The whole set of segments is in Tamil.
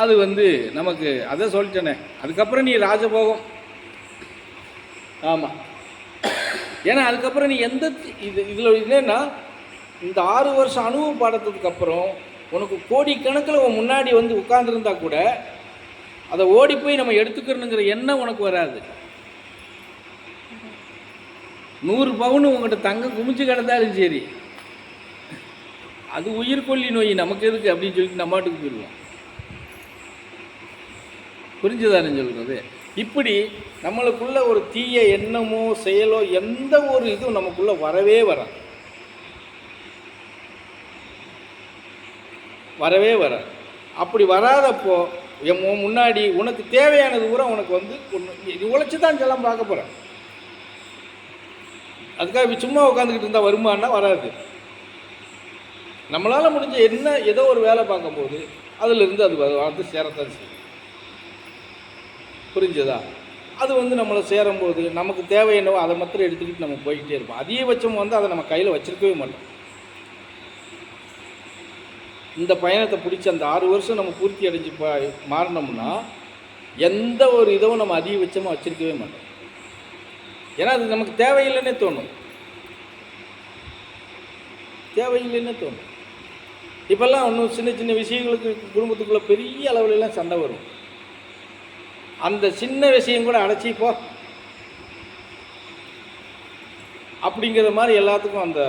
அது நமக்கு அதை சொல்லிட்டேனே. அதுக்கப்புறம் நீ ராஜபோகம். ஆமாம், ஏன்னா அதுக்கப்புறம் நீ இதில் என்னன்னா, இந்த 6 வருஷம் அனுபவ பாடத்துக்கு அப்புறம் உனக்கு கோடிக்கணக்கில் உன் முன்னாடி உட்கார்ந்துருந்தா கூட அதை ஓடி போய் நம்ம எடுத்துக்கிறணுங்கிற எண்ணம் உனக்கு வராது. 100 பவுன் உங்கள்கிட்ட தங்கம் குமிச்சு கிடந்தாலும் சரி, அது உயிர்கொல்லி நோய், நமக்கு எதுக்கு அப்படின்னு சொல்லிட்டு நம்ம மாட்டுக்கு போயிடுவோம். புரிஞ்சுதானே சொல்கிறது? இப்படி நம்மளுக்குள்ள ஒரு தீய எண்ணமோ செயலோ எந்த ஒரு இதுவும் நமக்குள்ள வரவே வராது. அப்படி வராதப்போ முன்னாடி உனக்கு தேவையானது கூட உனக்கு உழைச்சி தான் இதெல்லாம் பார்க்க போகிறேன். அதுக்காக சும்மா உட்காந்துக்கிட்டு இருந்தால் வருமானா வராது. நம்மளால் முடிஞ்ச ஏதோ ஒரு வேலை பார்க்கும்போது அதிலிருந்து அது சேரத்தான் செய்யும். புரிஞ்சதா? அது நம்மளை சேரும்போது நமக்கு தேவை என்னவோ அதை மாத்திரம் எடுத்துக்கிட்டு நம்ம போய்கிட்டே இருப்போம். அதிகபட்சம் அதை நம்ம கையில் வச்சிருக்கவே மாட்டோம். இந்த பயணத்தை பிடிச்சி அந்த 6 வருஷம் நம்ம பூர்த்தி அடைஞ்சு மாறினோம்னா எந்த ஒரு இதுவும் நம்ம அதிகபட்சமாக வச்சிருக்கவே மாட்டோம். ஏன்னா அது நமக்கு தேவையில்லைன்னே தோணும். இப்போல்லாம் ஒன்றும் சின்ன சின்ன விஷயங்களுக்கு குடும்பத்துக்குள்ளே பெரிய அளவுலலாம் சண்டை வரும். அந்த சின்ன விஷயம் கூட அடைச்சிப்போ அப்படிங்கிற மாதிரி எல்லாத்துக்கும் அந்த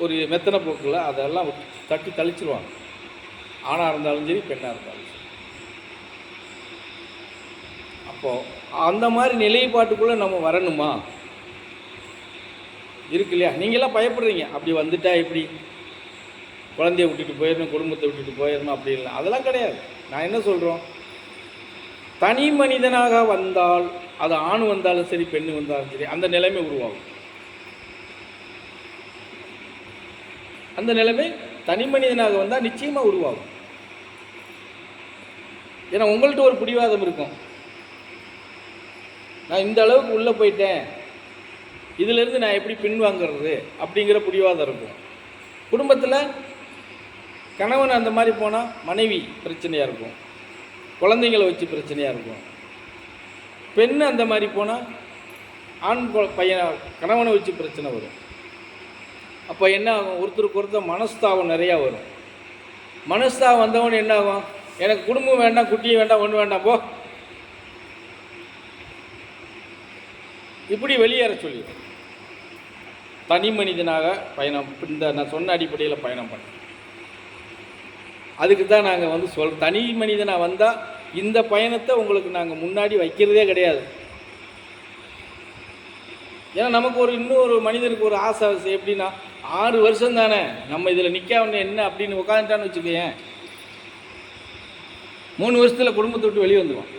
ஒரு மெத்தனை போக்கில் அதெல்லாம் தட்டி தளிச்சிருவாங்க. ஆணாக இருந்தாலும் சரி, பெண்ணாக இருந்தாலும் சரி. அப்போது அந்த மாதிரி நிலைப்பாட்டுக்குள்ளே நம்ம வரணுமா? இருக்கு இல்லையா? நீங்களாம் பயப்படுறீங்க, அப்படி வந்துட்டா எப்படி, குழந்தைய விட்டுட்டு போயிடணும், குடும்பத்தை விட்டுட்டு போயிடணும், அப்படி இல்லை. அதெல்லாம் கிடையாது. நான் என்ன சொல்கிறோம், தனி மனிதனாக வந்தால், அது ஆண் வந்தாலும் சரி, பெண்ணு வந்தாலும் சரி, அந்த நிலைமை உருவாகும். அந்த நிலைமை தனி மனிதனாக வந்தால் நிச்சயமாக உருவாகும். ஏன்னா உங்கள்கிட்ட ஒரு பிடிவாதம் இருக்கும். நான் இந்த அளவுக்கு உள்ளே போயிட்டேன், இதிலேருந்து நான் எப்படி பின்வாங்கிறது அப்படிங்கிற பிடிவாதம் இருக்கும். குடும்பத்தில் கணவன் அந்த மாதிரி போனால் மனைவி பிரச்சனையாக இருக்கும், குழந்தைங்களை வச்சு பிரச்சனையாக இருக்கும். பெண் அந்த மாதிரி போனால் ஆண் பையன் கணவனை வச்சு பிரச்சனை வரும். அப்போ என்ன ஆகும், ஒருத்தருக்கு ஒருத்தர் மனஸ்தாபம் நிறையா வரும். மனஸ்தாபம் வந்தவொடனே என்ன ஆகும், எனக்கு குடும்பம் வேண்டாம், குட்டியும் வேண்டாம், ஒன்று வேண்டாம், போ, இப்படி வெளியேற சொல்லிடும். தனி மனிதனாக பயணம், இந்த நான் சொன்ன அடிப்படையில் பயணம் பண்ண. அதுக்கு தான் நாங்கள் தனி மனிதனாக வந்தால் இந்த பயணத்தை உங்களுக்கு நாங்கள் முன்னாடி வைக்கிறதே கிடையாது. ஏன்னா நமக்கு இன்னொரு மனிதனுக்கு ஒரு ஆசை எப்படின்னா, 6 வருஷம் தானே நம்ம இதில் நிற்காம என்ன அப்படின்னு உட்காந்துட்டான்னு வச்சுக்கேன், 3 வருஷத்தில் குடும்பத்தை விட்டு வெளியே வந்துடுவான்.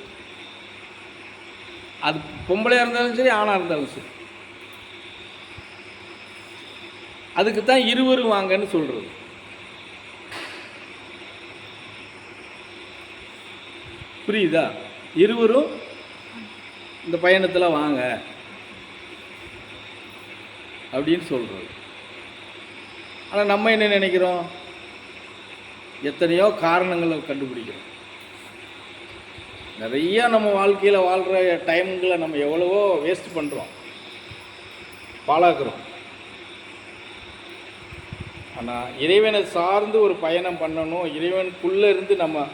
அது பொம்பளையாக இருந்தாலும் சரி, ஆணாக இருந்தாலும் சரி. அதுக்கு தான் இருவரும் வாங்கன்னு சொல்கிறது. புரியுதா? இருவரும் இந்த பயணத்தில் வாங்க அப்படின்னு சொல்கிறது. ஆனால் நம்ம என்ன நினைக்கிறோம், எத்தனையோ காரணங்களை கண்டுபிடிக்கிறோம். நிறையா நம்ம வாழ்க்கையில் வாழ்கிற டைமுங்களை நம்ம எவ்வளவோ வேஸ்ட் பண்ணுறோம், பாழாக்குறோம். ஆனால் இறைவனை சார்ந்து ஒரு பயணம் பண்ணணும், இறைவனுக்குள்ளே இருந்து நம்ம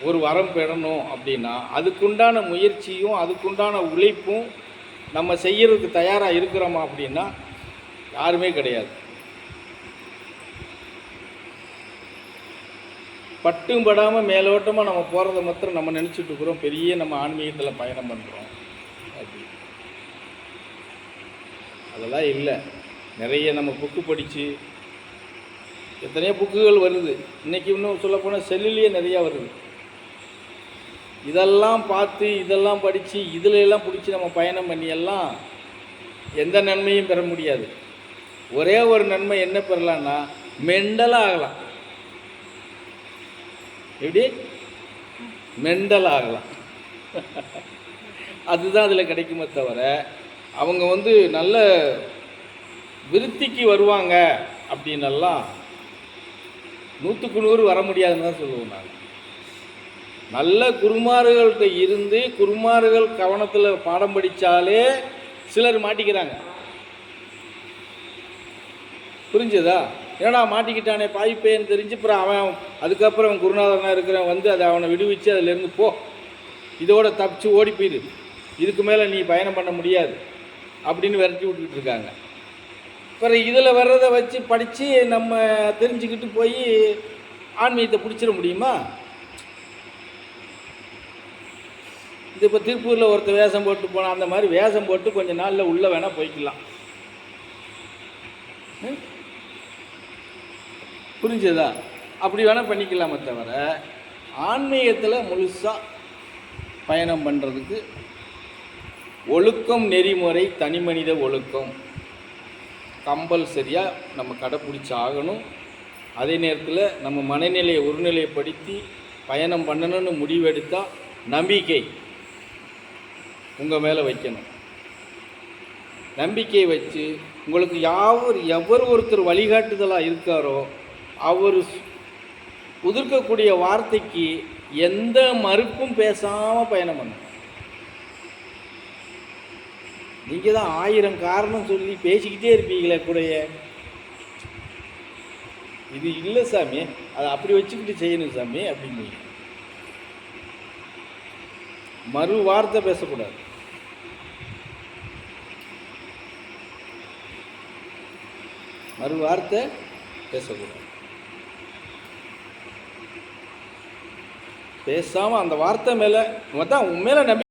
ஒரு வரம் பெறணும் அப்படின்னா அதுக்குண்டான முயற்சியும் அதுக்குண்டான உழைப்பும் நம்ம செய்யறதுக்கு தயாராக இருக்கிறோமா அப்படின்னா யாருமே கிடையாது. பட்டும் படாமல் மேலோட்டமாக நம்ம போகிறத மாத்திரம் நம்ம நினச்சிட்டு இருக்கிறோம், பெரிய நம்ம ஆன்மீகத்தில் பயணம் பண்ணுறோம் அப்படி. அதெல்லாம் இல்லை. நிறைய நம்ம புக்கு படித்து, எத்தனையோ புக்குகள் வருது இன்றைக்கி, இன்னும் சொல்லப்போனால் செல்லுலேயே நிறையா வருது. இதெல்லாம் பார்த்து, இதெல்லாம் படித்து, இதில் எல்லாம் பிடிச்சி நம்ம பயணம் பண்ணி எல்லாம் எந்த நன்மையும் பெற முடியாது. ஒரே ஒரு நன்மை என்ன பெறலான்னா, மெண்டலாக ஆகலாம். எப்படி? மெண்டல் ஆகலாம். அதுதான் அதில் கிடைக்குமே தவிர, அவங்க நல்ல விருத்திக்கு வருவாங்க அப்படின்னெல்லாம் 100க்கு 100 வர முடியாதுன்னு தான் சொல்லுவோம் நாங்கள். நல்ல குருமார்கள்ட்ட இருந்து குருமார்கள் கவனத்தில் பாடம் படித்தாலே சிலர் மாட்டிக்கிறாங்க. புரிஞ்சுதா? ஏன்னா மாட்டிக்கிட்டானே பாய்ப்பேன்னு தெரிஞ்சு அப்புறம் அவன் அதுக்கப்புறம் அவன் குருநாதனாக இருக்கிறவன் வந்து அதை அவனை விடுவிச்சு அதிலேருந்து போ, இதோட தப்பிச்சு ஓடி போயிடு, இதுக்கு மேலே நீ பயணம் பண்ண முடியாது அப்படின்னு விரட்டி விட்டுக்கிட்டு இருக்காங்க. அப்புறம் இதில் வர்றதை வச்சு படித்து நம்ம தெரிஞ்சுக்கிட்டு போய் ஆன்மீகத்தை பிடிச்சிட முடியுமா? இது இப்போ திருப்பூரில் ஒருத்தர் வேஷம் போட்டு போனால் அந்த மாதிரி வேஷம் போட்டு கொஞ்சம் நாளில் உள்ளே வேணால் போய்க்கலாம். புரிஞ்சதா? அப்படி வேணால் பண்ணிக்கலாமே தவிர ஆன்மீகத்தில் முழுசாக பயணம் பண்ணுறதுக்கு ஒழுக்கம், நெறிமுறை, தனி மனித ஒழுக்கம் கம்பல்சரியாக நம்ம கடைப்பிடிச்சி ஆகணும். அதே நேரத்தில் நம்ம மனநிலையை ஒருநிலைப்படுத்தி பயணம் பண்ணணும்னு முடிவெடுத்தால் நம்பிக்கை உங்கள் மேலே வைக்கணும். நம்பிக்கையை வச்சு உங்களுக்கு எவர் ஒருத்தர் வழிகாட்டுதலாக இருக்காரோ அவர் உதிர்க்கக்கூடிய வார்த்தைக்கு எந்த மறுப்பும் பேசாமல் பயணம் பண்ணணும். நீங்கள் தான் 1000 காரணம் சொல்லி பேசிக்கிட்டே இருப்பீங்களே கூடைய, இது இல்லை சாமி, அதை அப்படி வச்சுக்கிட்டு செய்யணும் சாமி அப்படிங்க. மறு வார்த்தை பேசக்கூடாது. மறு வார்த்தை பேசக்கூடாது. பேசாமல் அந்த வார்த்தை மேலே தான் உன் மேலே நம்பி